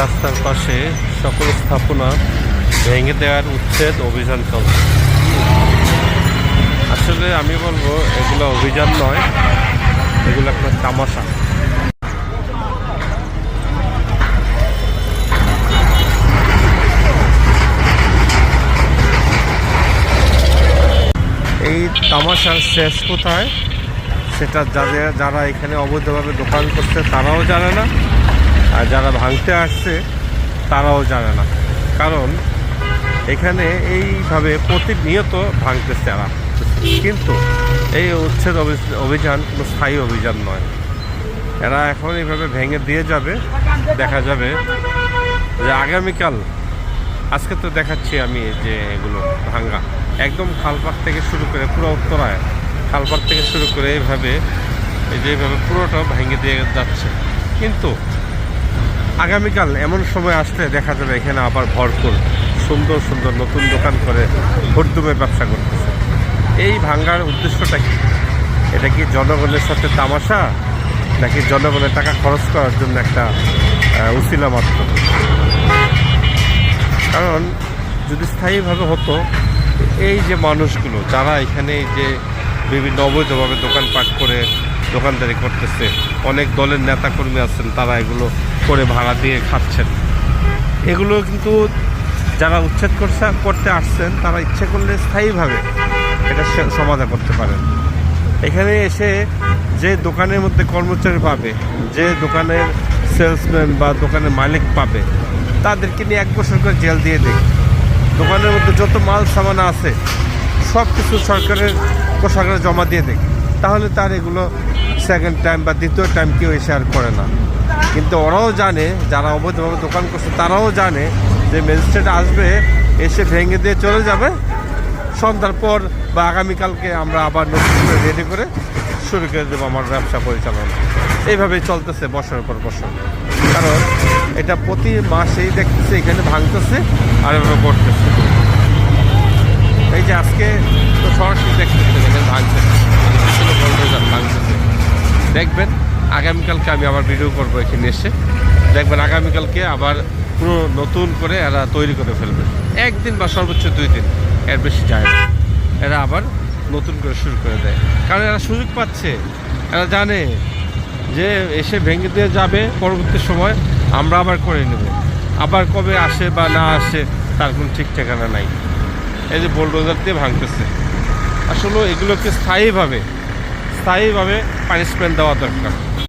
রাস্তার পাশে সকল স্থাপনা ভেঙে দেওয়ার উচ্ছেদ অভিযান চলছে। আসলে আমি বলবো এগুলো অভিযান নয়, এগুলো একটা তামাশা। এই তামাশার শেষ কোথায় সেটা যারা এখানে অবৈধভাবে দোকান করছে তারাও জানে না, আর যারা ভাঙতে আসছে তারাও জানে না। কারণ এখানে এইভাবে প্রতিনিয়ত ভাঙতেছে এরা, কিন্তু এই উচ্ছেদ অভিযান কোনো স্থায়ী অভিযান নয়। এরা এখন এইভাবে ভেঙে দিয়ে যাবে, দেখা যাবে যে আগামীকাল, আজকে তো দেখাচ্ছি আমি যে এগুলো ভাঙ্গা একদম খালপাড় থেকে শুরু করে পুরো উত্তরায়, খালপাড় থেকে শুরু করে এইভাবে পুরোটা ভেঙে দিয়ে যাচ্ছে। কিন্তু আগামীকাল এমন সময় আসলে দেখা যাবে এখানে আবার ভরপুর সুন্দর সুন্দর নতুন দোকান করে হুড়দুমে ব্যবসা করতেছে। এই ভাঙ্গার উদ্দেশ্যটা কি? এটা কি জনগণের সাথে তামাশা, নাকি জনগণের টাকা খরচ করার জন্য একটা উছিলা মাত্র? কারণ যদি স্থায়ীভাবে হতো, এই যে মানুষগুলো যারা এখানে যে বিভিন্ন অবৈধভাবে দোকানপাট করে দোকানদারি করতেছে, অনেক দলের নেতাকর্মী আছেন, তারা এগুলো করে ভাড়া দিয়ে খাচ্ছেন। এগুলো কিন্তু যারা উচ্ছেদ করতে আসছেন তারা ইচ্ছে করলে স্থায়ীভাবে এটা সমাধান করতে পারেন। এখানে এসে যে দোকানের মধ্যে কর্মচারী পাবে, যে দোকানের সেলসম্যান বা দোকানের মালিক পাবে, তাদেরকে নিয়ে 1 বছর করে জেল দিয়ে দেয়। দোকানের মধ্যে যত মাল সামানা আছে সব কিছু সরকারের কোষাগারে জমা দিয়ে দেয়, তাহলে তার এগুলো সেকেন্ড টাইম বা দ্বিতীয় টাইম কেউ এসে আর করে না। কিন্তু ওরাও জানে, যারা অবৈধভাবে দোকান করছে তারাও জানে যে ম্যাজিস্ট্রেট আসবে, এসে ভেঙে দিয়ে চলে যাবে, সন্ধ্যার পর বা আগামীকালকে আমরা আবার নতুন করে রেডি করে শুরু করে দেবো আমার ব্যবসা পরিচালনা। এইভাবেই চলতেছে বছরের পর বছর। কারণ এটা প্রতি মাসেই দেখতেছে এখানে ভাঙতেছে আর এভাবে করতেছে। এই যে আজকে তো সরাসরি দেখতেছে এখানে ভাঙতেছে, ভাঙতেছে। দেখবেন আগামীকালকে আমি আবার ভিডিও করবো এখানে এসে, দেখবেন আগামীকালকে আবার পুরো নতুন করে এরা তৈরি করে ফেলবে। 1 দিন বা সর্বোচ্চ 2 দিন, এর বেশি যায় না। এরা আবার নতুন করে শুরু করে দেয়, কারণ এরা সুযোগ পাচ্ছে। এরা জানে যে এসে ভেঙে দিয়ে যাবে, পরবর্তী সময় আমরা আবার করে নেব। আবার কবে আসে বা না আসে তার কোনো ঠিক ঠিকানা নাই। এই যে বুলডোজার দিয়ে ভাঙতেছে, আসলে এগুলোকে স্থায়ীভাবে পানিশমেন্ট দেওয়া দরকার।